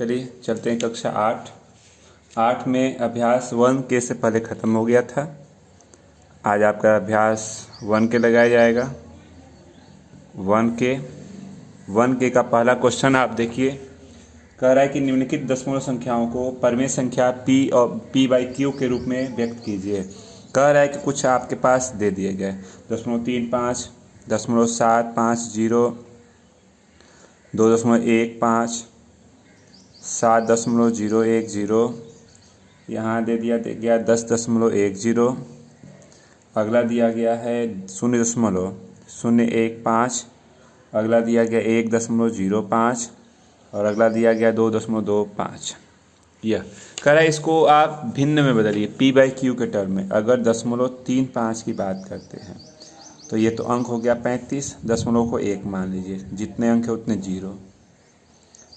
चलिए चलते हैं कक्षा 8 में अभ्यास 1 के से पहले ख़त्म हो गया था। आज आपका अभ्यास 1 के लगाया जाएगा। 1 के का पहला क्वेश्चन आप देखिए, कह रहा है कि निम्नलिखित दशमलव संख्याओं को परमेय संख्या p और p/q के रूप में व्यक्त कीजिए। कह रहा है कि कुछ आपके पास दे दिए गए 0.35, 0.750, 2.15, 7.010, यहाँ दे गया 10.10, अगला दिया गया है 0.015, अगला दिया गया 1.05 और अगला दिया गया 2.25। यह कह रहा है इसको आप भिन्न में बदलिए p/q के टर्म में। अगर 0.35 की बात करते हैं तो ये तो अंक हो गया 35, दशमलव को 1 मान लीजिए, जितने अंक है उतने 0।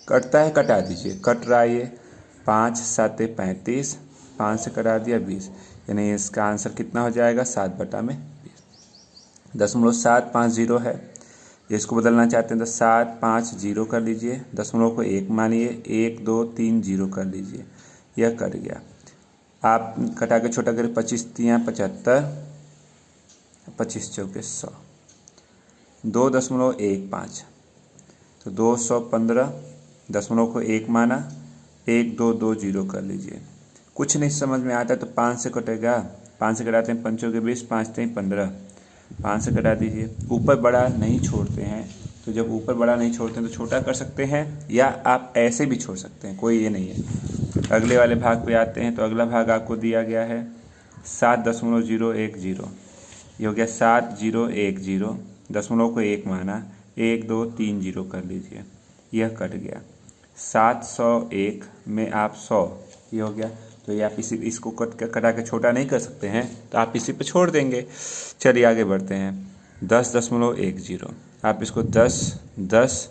कटता है कटा दीजिए, कट रहा है ये 5 7 35, 5 से कटा दिया 20, यानी इसका आंसर कितना हो जाएगा 7/20। 0.750 है, इसको बदलना चाहते हैं तो 750 कर लीजिए, दशमलव को 1 मानिए, 1 2 3 0 कर लीजिए, यह कट गया। आप कटा के छोटा करें, 25 3 75, 25 चौके 100, 2.15 तो 215, दशमलव को 1 माना, 1 2 2 0 कर लीजिए। कुछ नहीं समझ में आता तो 5 से कटेगा, 5 से कटाते हैं 5 चौके 20, 5 3 15, 5 से कटा दीजिए। ऊपर बड़ा नहीं छोड़ते हैं तो जब ऊपर बड़ा नहीं छोड़ते हैं तो छोटा कर सकते हैं, या आप ऐसे भी छोड़ सकते हैं, कोई ये नहीं है। अगले वाले भाग पे आते हैं तो अगला भाग आपको दिया गया है 7.010, ये हो गया 7010, दशमलव को 1 माना, 1 2 3 0 कर लीजिए, यह कट गया। 701 में आप 100, ये हो गया। तो ये आप इसको कटा के छोटा नहीं कर सकते हैं तो आप इसी पे छोड़ देंगे। चलिए आगे बढ़ते हैं। 10.10, आप इसको 10 10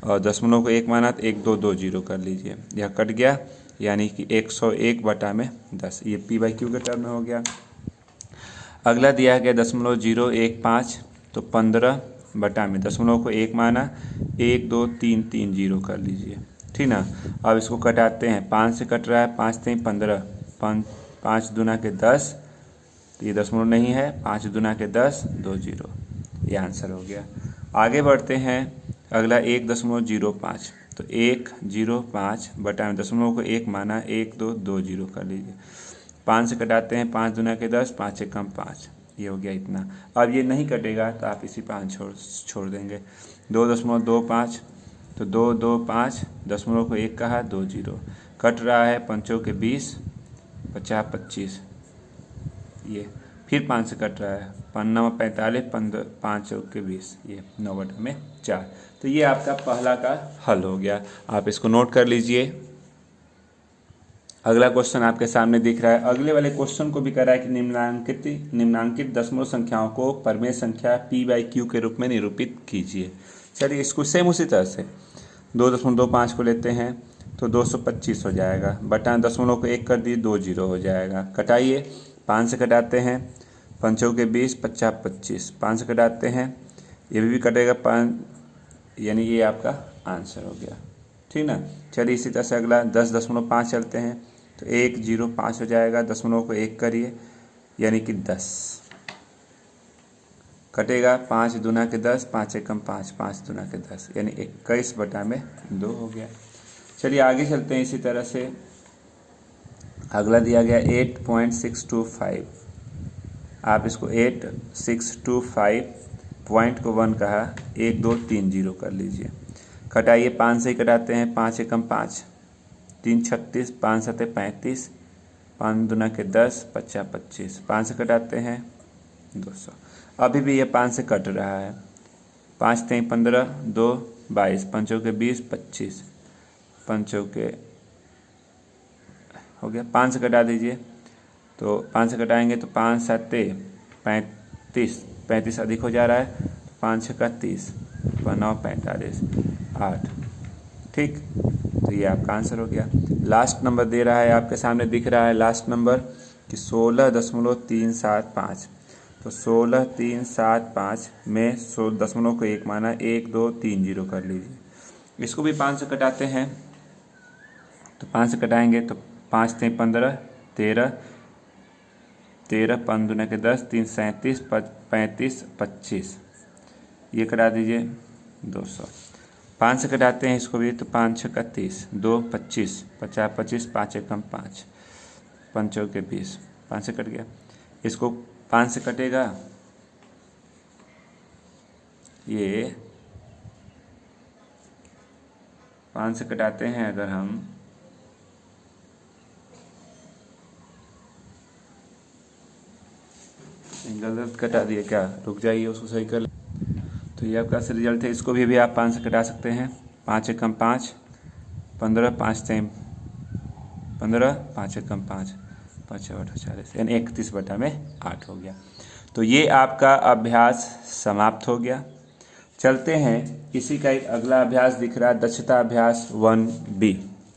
और दशमलव को 1 माना तो 1 2 2 0 कर लीजिए, यह कट गया, यानी कि 101/10, ये p/q के टर्म में हो गया। अगला दिया गया 0.015, तो 15/, दशमलव को 1 माना, 1 2 3 3 0 कर लीजिए, ठीक ना। अब इसको कटाते हैं, 5 से कट रहा है, 5 3 15, 5 दूना के 10, तो ये दशमलव नहीं है, 5 दूना के 10 2 0, ये आंसर हो गया। आगे बढ़ते हैं, अगला 1.05, तो 1.05/, दशमलव को 1 माना, 1 2 2 0 कर लीजिए। 5 से कटाते हैं, 5 दूना के 10, 5 एकम 5, ये हो गया इतना। अब ये नहीं कटेगा तो आप इसी 5 छोड़ देंगे। 2.25, तो 2 2 5, दशमलव को 1 कहा, 2 0, कट रहा है 5 के 20, 50 25, ये फिर 5 से कट रहा है, 5 45, 5 के 20, ये 9/4। तो ये आपका पहला का हल हो गया, आप इसको नोट कर लीजिए। अगला क्वेश्चन आपके सामने दिख रहा है। अगले वाले क्वेश्चन को भी कह रहा है कि निम्नांकित दशमलव संख्याओं को परमेय संख्या p/q के रूप में निरूपित कीजिए। चलिए इसको सेम उसी तरह से 2.25 को लेते हैं तो 225 हो जाएगा, बटा दशमलव को 1 कर दिए, 2 0 हो जाएगा। कटाइए, 5 से कटाते हैं, 5 के 20, 50 25, 5 से कटाते हैं, ये भी कटेगा 5, यानी ये आपका आंसर हो गया, ठीक ना। चलिए इसी तरह से अगला 10.5 चलते हैं, तो 105 हो जाएगा, दशमलव को 1 करिए, यानी कि 10, कटेगा 5 दूना के 10, 5 एकम 5, 5 दूना के 10, यानी 21/2 हो गया। चलिए आगे चलते हैं। इसी तरह से अगला दिया गया 8.625, आप इसको 8625 पॉइंट को 1 कहा, 1 2 3 0 कर लीजिए। कटाइए, 5 से ही कटाते हैं, 5 एकम 5, 3 36, 5 7 35, 5 दूना के 10, 50 25, 5 से कटाते हैं 200। अभी भी ये 5 से कट रहा है, 5 3 15, 2 22, 5 के 20 25, 5 के हो गया। 5 से कटा दीजिए, तो 5 से कटाएंगे तो 5 7 35, 35 अधिक हो जा रहा है, 5 6 30, 9 45 8, ठीक। तो ये आपका आंसर हो गया। लास्ट नंबर दे रहा है, आपके सामने दिख रहा है लास्ट नंबर कि 16.375, तो 16.375 में 100 दशमलव को 1 माना, 1 2 3 0 कर लीजिए। इसको भी 5 से कटाते हैं, तो 5 से कटाएंगे तो 5 3 15, 13, 13 5 दूने के 10, 3 37, 35, 25, ये कटा दीजिए 200। 5 से कटाते हैं इसको भी, तो 5 6 30, 2 25, 50 25, 5 एकम 5, 5 चौके 20, 5 से कट गया। इसको 5 से कटेगा, ये 5 से कटाते हैं अगर हम, गलत कटा दिए क्या, रुक जाइए उसको सही कर ले। तो ये आपका रिजल्ट है। इसको भी आप 5 से कटा सकते हैं। 5 एकम 5, 15, 5 3 15, 5 एकम 5, 5 8 40, यानी 31/8 हो गया। तो ये आपका अभ्यास समाप्त हो गया। चलते हैं, इसी का एक अगला अभ्यास दिख रहा है, दक्षता अभ्यास 1B।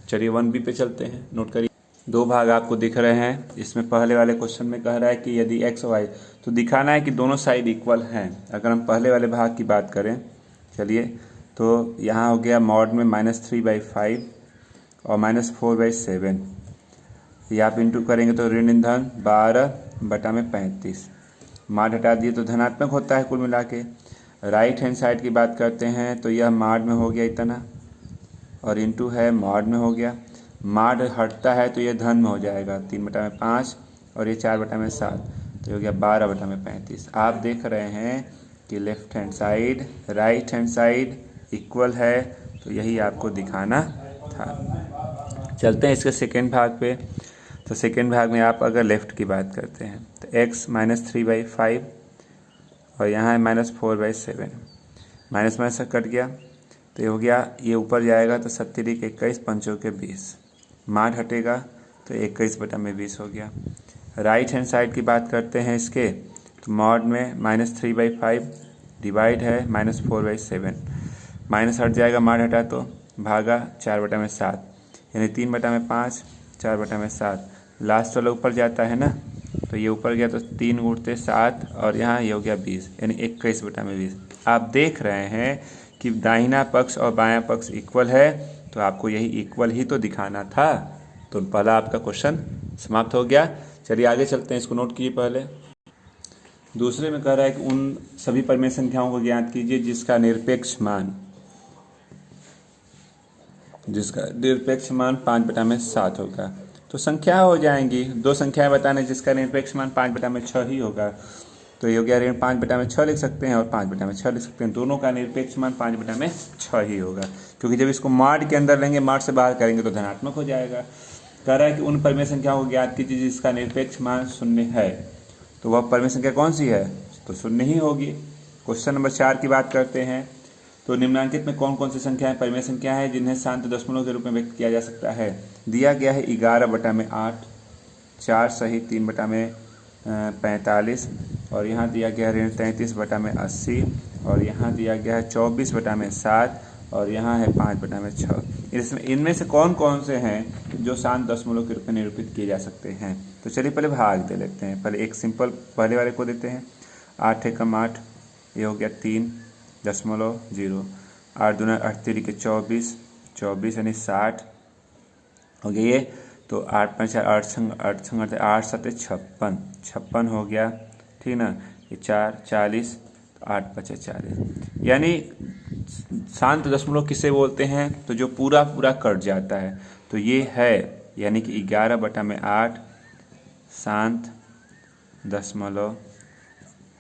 चलिए 1B पे चलते हैं। नोट करिए, 2 भाग आपको दिख रहे हैं। इसमें पहले वाले क्वेश्चन में कह रहा है कि यदि x y, तो दिखाना है कि दोनों साइड इक्वल हैं। अगर हम पहले वाले भाग की बात करें, चलिए, तो यहाँ हो गया मॉड में -3/5 और -4/7। ये आप इंटू करेंगे तो ऋण ईंधन 12/35। माड हटा दिए तो धनात्मक होता है कुल मिला के। राइट हैंड साइड की बात करते हैं तो यह माड में हो गया इतना, और इंटू है मॉड में हो गया। माड हटता है तो ये धन में हो जाएगा, 3/5, और ये 4/7, तो हो गया 12/35। आप देख रहे हैं कि left hand side right hand side equal है, तो यही आपको दिखाना था। चलते हैं इसके सेकेंड भाग पे। तो सेकेंड भाग में आप अगर लेफ़्ट की बात करते हैं तो x -3/5 और यहाँ है -4/7, माइनस माइनस से कट गया तो ये हो गया, ये ऊपर जाएगा तो 70 के 21, 5 के 20, माड हटेगा तो 21/20 हो गया। राइट हैंड साइड की बात करते हैं इसके, तो मॉड में -3/5 डिवाइड है -4/7, माइनस हट जाएगा, माड हटा तो भागा 4/7, यानी 3/5, 4/7। लास्ट वाला ऊपर जाता है ना, तो ये ऊपर गया तो 3 गुणते 7, और यहाँ ये हो गया 20, यानी 21/20। आप देख रहे हैं कि दाहिना पक्ष और बायां पक्ष इक्वल है, तो आपको यही इक्वल ही तो दिखाना था। तो पहला आपका क्वेश्चन समाप्त हो गया। चलिए आगे चलते हैं, इसको नोट कीजिए। पहले दूसरे में कह रहा है कि उन सभी परिमेय संख्याओं को ज्ञात कीजिए जिसका निरपेक्ष मान 5/7 होगा। तो संख्या हो जाएंगी, 2 संख्याएं बताने जिसका निरपेक्ष मान 5/6 ही होगा। तो ये हो गया, ऋण 5/6 लिख सकते हैं और 5/6 लिख सकते हैं। दोनों का निरपेक्ष मान 5/6 ही होगा, क्योंकि जब इसको माड के अंदर लेंगे, माड से बाहर करेंगे तो धनात्मक हो जाएगा। कह रहा है कि उन परिमेय संख्याओं को ज्ञात कीजिए जिसका निरपेक्ष मान 0 है। तो वह परिमेय संख्या कौन सी है, तो 0 ही होगी। क्वेश्चन नंबर 4 की बात करते हैं। तो निम्नलिखित में कौन कौन सी संख्याएं परिमेय संख्या है जिन्हें शांत दशमलव के रूप में व्यक्त किया जा सकता है। दिया गया है 11/8, 4 सही 3/45, और यहाँ दिया गया है ऋण 33/80, और यहाँ दिया गया है 24/7, और यहाँ है 5/6। इसमें इनमें से कौन कौन से हैं जो शांत दशमलव के रूप में निरूपित किए जा सकते हैं। तो चलिए पहले भाग दे लेते हैं। पहले एक सिंपल पहले वाले को देते हैं। 8 एकम 8, ये हो गया 3.0, 8 दूना 8 3 के 24, 24 यानी 60 हो गया ये। तो 8 5 8 8 7 56, 56 हो गया, ठीक ना। ये 4 40, 8 5 40, यानी शांत दशमलव किसे बोलते हैं, तो जो पूरा पूरा कट जाता है। तो ये है, यानी कि 11/8 शांत दशमलव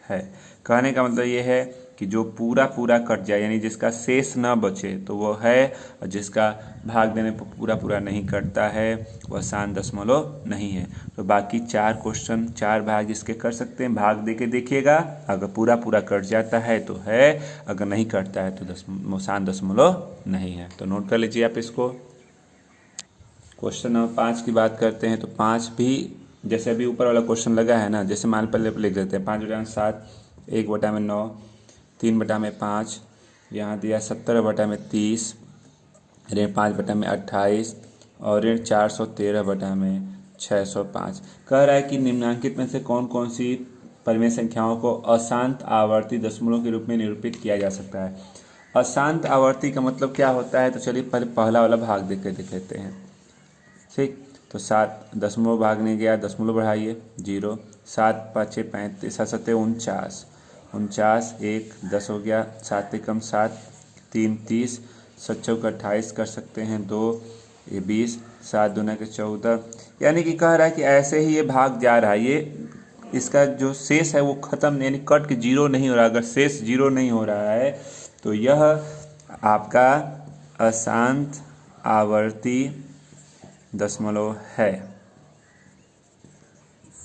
है। कहने का मतलब ये है कि जो पूरा पूरा कट जाए, यानी जिसका शेष न बचे तो वो है, और जिसका भाग देने पर पूरा पूरा नहीं कटता है वह शांत दशमलव नहीं है। तो बाकी 4 क्वेश्चन 4 भाग इसके कर सकते हैं। भाग दे के देखिएगा, अगर पूरा पूरा कट जाता है तो है, अगर नहीं कटता है तो शांत दशमलव नहीं है। तो नोट कर लीजिए आप इसको। क्वेश्चन नंबर 5 की बात करते हैं। तो 5 भी जैसे अभी ऊपर वाला क्वेश्चन लगा है ना, जैसे मान पहले लिख देते हैं 5/7, 1/9, 3/5, यहाँ दिया 17/30, ऋण 5/28, और ऋण 413/605। कह रहा है कि निम्नलिखित में से कौन कौन सी परिमेय संख्याओं को अशांत आवर्ती दशमलव के रूप में निरूपित किया जा सकता है। अशांत आवर्ती का मतलब क्या होता है, तो चलिए पहले पहला वाला भाग देख लेते हैं। ठीक। तो 7 दशमलव भागने गया, दशमलव बढ़ाइए 0, 7 5 6 35, 7 7 49, 49 1 10 हो गया, 7 एकम 7, 3 30, 7 चौक 28 कर सकते हैं, 2 ये 20, 7 दूना के 14। यानी कि कह रहा है कि ऐसे ही ये भाग जा रहा है, ये इसका जो शेष है वो खत्म, यानी कट के जीरो नहीं हो रहा। अगर शेष जीरो नहीं हो रहा है तो यह आपका अशांत आवर्ती दशमलव है।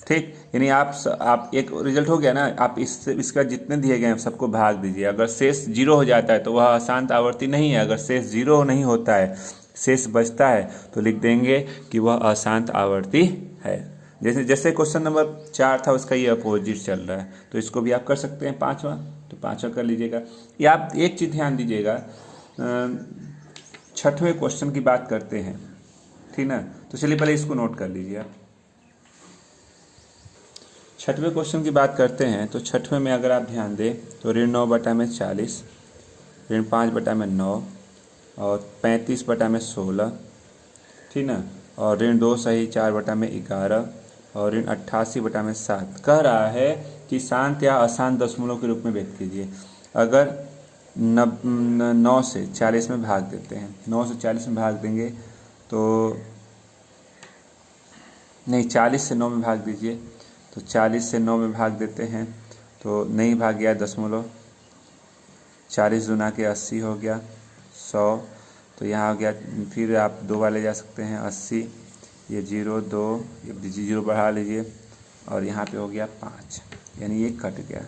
ठीक, यानी आप एक रिजल्ट हो गया ना, आप इसका जितने दिए गए हैं सबको भाग दीजिए। अगर शेष जीरो हो जाता है तो वह अशांत आवर्ती नहीं है। अगर शेष जीरो नहीं होता है, शेष बचता है, तो लिख देंगे कि वह अशांत आवर्ती है। जैसे क्वेश्चन नंबर 4 था उसका ये अपोजिट चल रहा है, तो इसको भी आप कर सकते हैं 5वां, तो 5वां कर लीजिएगा। या आप एक चीज़ ध्यान दीजिएगा, 6वें क्वेश्चन की बात करते हैं, ठीक ना। तो चलिए पहले इसको नोट कर लीजिए आप। 6वें क्वेश्चन की बात करते हैं, तो 6वें में अगर आप ध्यान दें तो ऋण 9/40, ऋण 5/9 और 35/16, ठीक ना, और ऋण 2 सही 4/11 और ऋण 88/7 कह रहा है कि शांत या अशांत दशमलव के रूप में व्यक्त कीजिए। अगर 9 से 40 में भाग देते हैं, 9 से 40 में भाग देंगे तो नहीं, 40 से 9 में भाग दीजिए, तो 40 से 9 में भाग देते हैं तो नहीं भाग गया दशमलव, 40 दूना के 80 हो गया, 100, तो यहाँ हो गया। फिर आप 2 वाले जा सकते हैं, 80, ये 0 2, ये 0 बढ़ा लीजिए और यहाँ पे हो गया 5, यानी ये कट गया।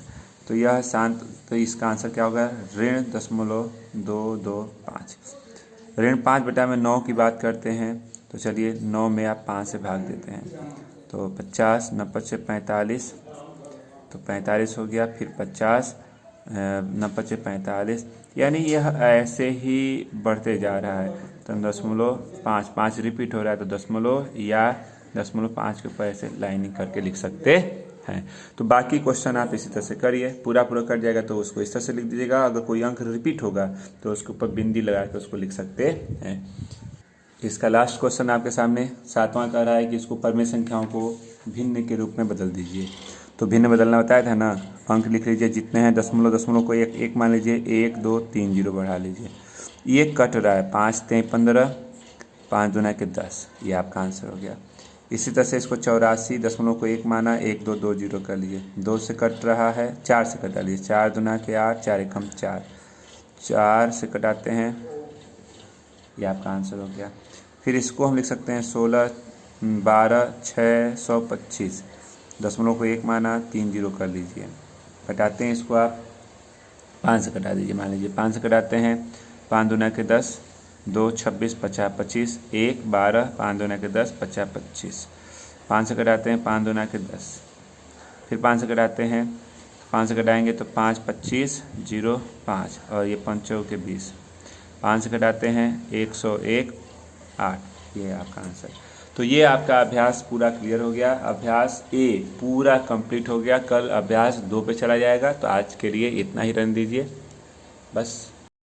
तो यह शांत, तो इसका आंसर क्या होगा, ऋण 0.225। ऋण 5/9 की बात करते हैं, तो चलिए 9 में आप 5 से भाग देते हैं, तो 50, 90 से 45, तो 45 हो गया, फिर 50, 90 से 45, यानी यह ऐसे ही बढ़ते जा रहा है। तो 0.5 रिपीट हो रहा है, तो दशमलव या 0.5 के ऊपर ऐसे लाइनिंग करके लिख सकते हैं। तो बाकी क्वेश्चन आप इसी तरह से करिए, पूरा कट जाएगा तो उसको इस तरह से लिख दीजिएगा। अगर कोई अंक रिपीट होगा तो उसके ऊपर बिंदी लगा के उसको लिख सकते हैं। इसका लास्ट क्वेश्चन आपके सामने 7वां कह रहा है कि इसको परमेय संख्याओं को भिन्न के रूप में बदल दीजिए। तो भिन्न बदलना बताया था ना, अंक लिख लीजिए जितने हैं, दशमलव को एक मान लीजिए, 1 2 3 0 बढ़ा लीजिए। ये कट रहा है, 5 3 15, 5 दूना के 10, ये आपका आंसर हो गया। इसी तरह से इसको 84, दशमलव को 1 माना, 1 2 2 0 कर लीजिए। 2 से कट रहा है, 4 से कटा लीजिए, 4 दूना के 8, 4 एकम 4, 4 से कटाते हैं, ये आपका आंसर हो गया। फिर इसको हम लिख सकते हैं 16 12 6 125, दशमलव को 1 माना, 3 0 कर लीजिए। कटाते हैं इसको आप, 5 से कटा दीजिए, मान लीजिए 5 से कटाते हैं, 5 दूना के 10, 2 26 50 25, 1 12, 5 दूना के 10 50 25, 5 से कटाते हैं, 5 दूना के 10, फिर 5 से कटाते हैं, 5 से कटाएंगे तो 5 25 0 5 और ये 5 के 20, 5 से कटाते हैं 101 8, ये आपका आंसर। तो ये आपका अभ्यास पूरा क्लियर हो गया। अभ्यास ए पूरा कंप्लीट हो गया। कल अभ्यास 2 पे चला जाएगा। तो आज के लिए इतना ही रन दीजिए बस।